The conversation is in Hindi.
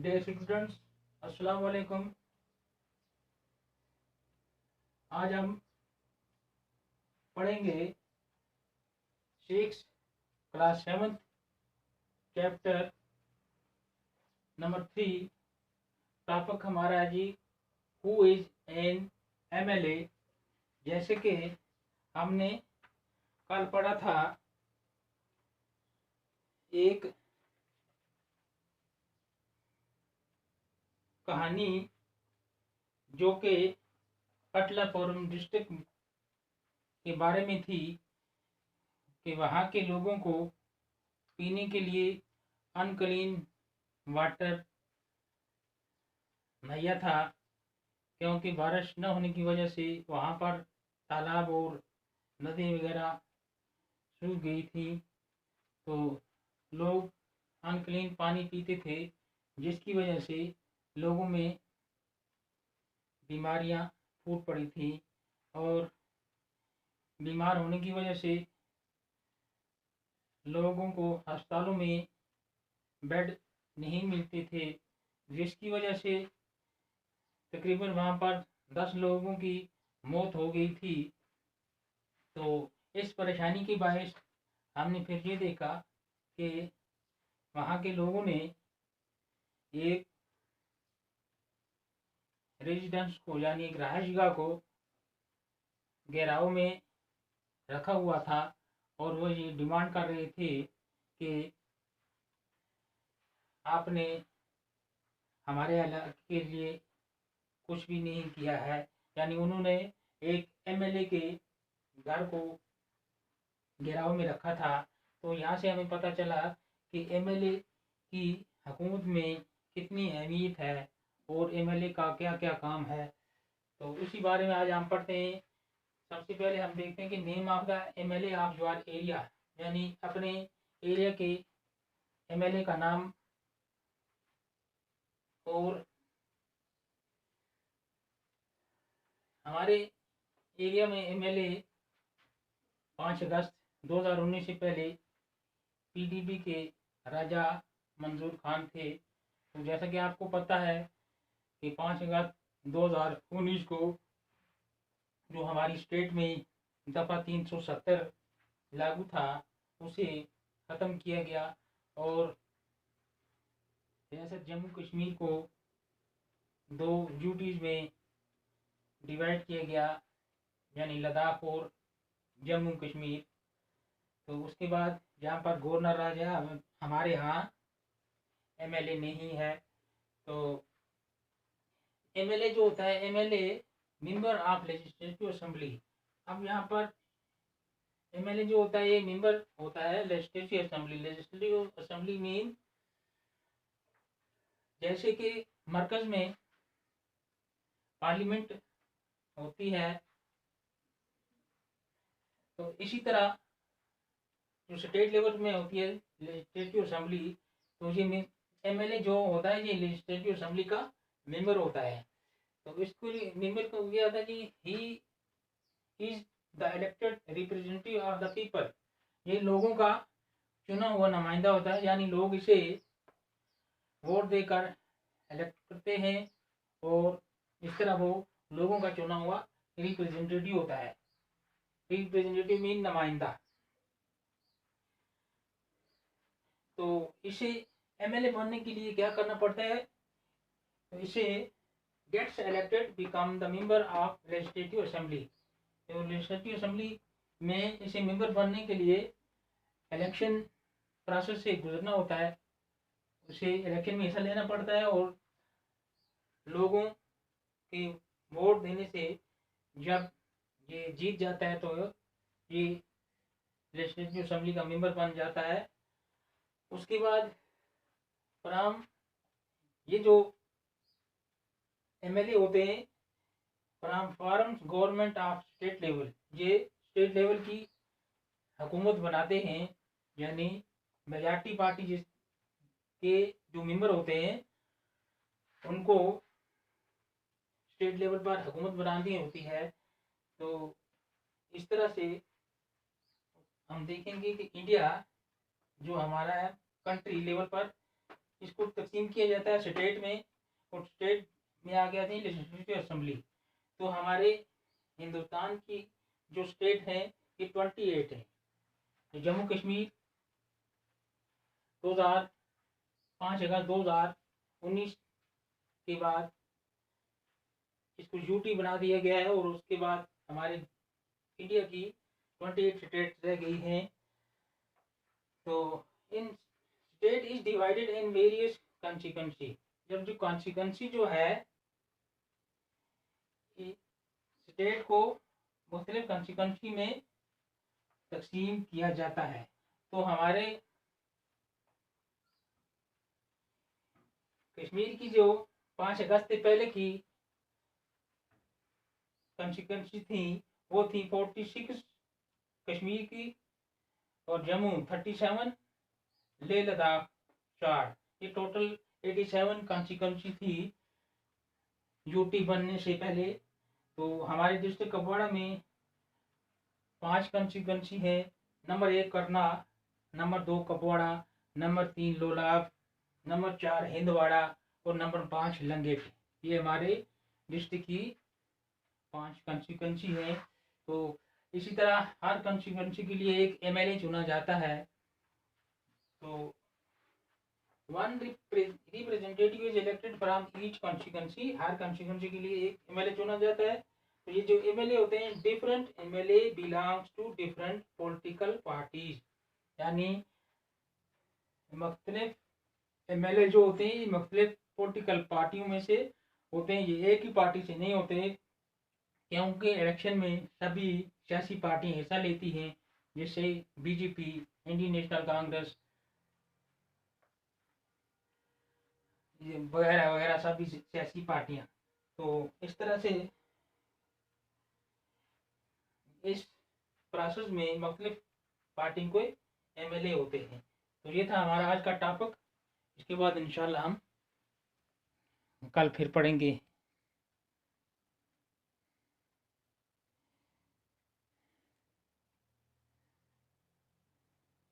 डियर स्टूडेंट्स, अस्सलाम वालेकुम। आज हम पढ़ेंगे six class 7 chapter number 3। Topic हमारा है जी हु इज एन एमएलए। जैसे कि हमने कल पढ़ा था एक कहानी जो कि अटलापुरम डिस्ट्रिक्ट के बारे में थी कि वहाँ के लोगों को पीने के लिए अनक्लीन वाटर मुहैया था, क्योंकि बारिश न होने की वजह से वहाँ पर तालाब और नदी वगैरह सूख गई थी। तो लोग अनक्लीन पानी पीते थे, जिसकी वजह से लोगों में बीमारियां फूट पड़ी थी और बीमार होने की वजह से लोगों को अस्पतालों में बेड नहीं मिलते थे, जिसकी वजह से तकरीबन वहाँ पर 10 लोगों की मौत हो गई थी। तो इस परेशानी की बायस हमने फिर ये देखा कि वहाँ के लोगों ने एक रेजिडेंस को यानी एक रहायशगाह को घेराव में रखा हुआ था और वो ये डिमांड कर रहे थे कि आपने हमारे इलाके के लिए कुछ भी नहीं किया है। यानी उन्होंने एक एमएलए के घर को घेराव में रखा था। तो यहाँ से हमें पता चला कि एमएलए की हुकूमत में कितनी अहमियत है और एमएलए का क्या क्या काम है। तो उसी बारे में आज हम पढ़ते हैं। सबसे पहले हम देखते हैं कि name of the MLA of your area, यानी अपने एरिया के एमएलए का नाम। और हमारे एरिया में एमएलए 5 अगस्त 2019 से पहले पीडीपी के राजा मंजूर खान थे। तो जैसा कि आपको पता है कि 5 अगस्त 2019 को जो हमारी स्टेट में दफ़ा 370 लागू था, उसे ख़त्म किया गया और रियासत जम्मू कश्मीर को 2 यूटीज़ में डिवाइड किया गया, यानी लद्दाख और जम्मू कश्मीर। तो उसके बाद जहाँ पर गवर्नर राज है, हमारे यहाँ एमएलए नहीं है। तो एमएलए जो होता है, MLA member of legislative assembly. अब यहाँ पर एमएलए जो होता है ये मेंबर होता है legislative assembly. Legislative assembly mean जैसे कि मरकज में पार्लियामेंट होती है, तो इसी तरह जो स्टेट लेवल में होती है लेजिस्लेटिव असेंबली। तो ये एमएलए जो होता है ये लेजिस्लेटिव असेंबली का मेंबर होता है। तो इसको मेंबर को किया था कि he is the elected representative of the people. ये लोगों का चुना हुआ नुमाइंदा होता है, यानी लोग इसे वोट देकर इलेक्ट करते हैं और इस तरह वो लोगों का चुना हुआ रिप्रेजेंटेटिव होता है। रिप्रेजेंटेटिव मीन नुमाइंदा। तो इसे एमएलए बनने के लिए क्या करना पड़ता है? तो इसे gets elected become the member of legislative assembly. तो लेजिस्लेटिव असेंबली में इसे मेंबर बनने के लिए इलेक्शन प्रोसेस से गुजरना होता है, उसे इलेक्शन में हिस्सा लेना पड़ता है और लोगों के वोट देने से जब ये जीत जाता है तो ये लेजिस्लेटिव असेंबली का मेंबर बन जाता है। उसके बाद फ्रॉम ये जो एमएलए होते हैं from form government of state level, ये स्टेट लेवल की हुकूमत बनाते हैं। यानी मेजॉरिटी पार्टी जिसके जो मेंबर होते हैं उनको स्टेट लेवल पर हुकूमत बनानी होती है। तो इस तरह से हम देखेंगे कि इंडिया जो हमारा है कंट्री लेवल पर इसको तकसीम किया जाता है स्टेट में, और स्टेट में आ गया थी लेजिस्लेटिव असेंबली। तो हमारे हिंदुस्तान की जो स्टेट है ये 28 है। जम्मू कश्मीर 5 अगस्त 2019 के बाद इसको यूटी बना दिया गया है, और उसके बाद हमारे इंडिया की 28 स्टेट्स रह गई हैं। तो इन state is divided in various constituency. जब जो कॉन्स्टिट्यूंसी जो है स्टेट को मुख्तलिफ कॉन्स्टिट्यूंसी में तकसीम किया जाता है। तो हमारे कश्मीर की जो 5 अगस्त से पहले की कॉन्स्टिट्यूंसी थी वो थी 46 कश्मीर की, और जम्मू 37, लेह लद्दाख 4, ये टोटल 87 कॉन्स्टिट्यूंसी थी यूटी बनने से पहले। तो हमारे डिस्ट्रिक्ट कुपवाड़ा में 5 कॉन्स्टिट्यूंसी है। नंबर 1 करना, number 2 Kupwara, number 3 Lolab, number 4 हिंदवाड़ा और नंबर 5 लंगेट। ये हमारे डिस्ट्रिक्ट की 5 कॉन्स्टिट्यूंसी है। तो इसी तरह हर कॉन्स्टिट्यूंसी के लिए एक एमएलए चुना जाता है। तो one representative is elected from each constituency. Her constituency के लिए एक एमएलए चुना जाता है। तो ये जो एमएलए होते हैं, different MLA belongs to different political parties, यानी मुख्तलिफ एमएलए जो होते हैं मुख्तलिफ पॉलिटिकल पार्टियों में से होते हैं। ये एक ही पार्टी से नहीं होते, क्योंकि इलेक्शन में सभी सियासी पार्टियां हिस्सा लेती हैं, जैसे बीजेपी, इंडियन नेशनल कांग्रेस वगैरह वगैरह, सभी सियासी पार्टियां। तो इस तरह से इस प्रोसेस में मुख्तलिफ पार्टी को एमएलए होते हैं। तो ये था हमारा आज का टॉपिक। इसके बाद इंशाल्लाह हम कल फिर पढ़ेंगे।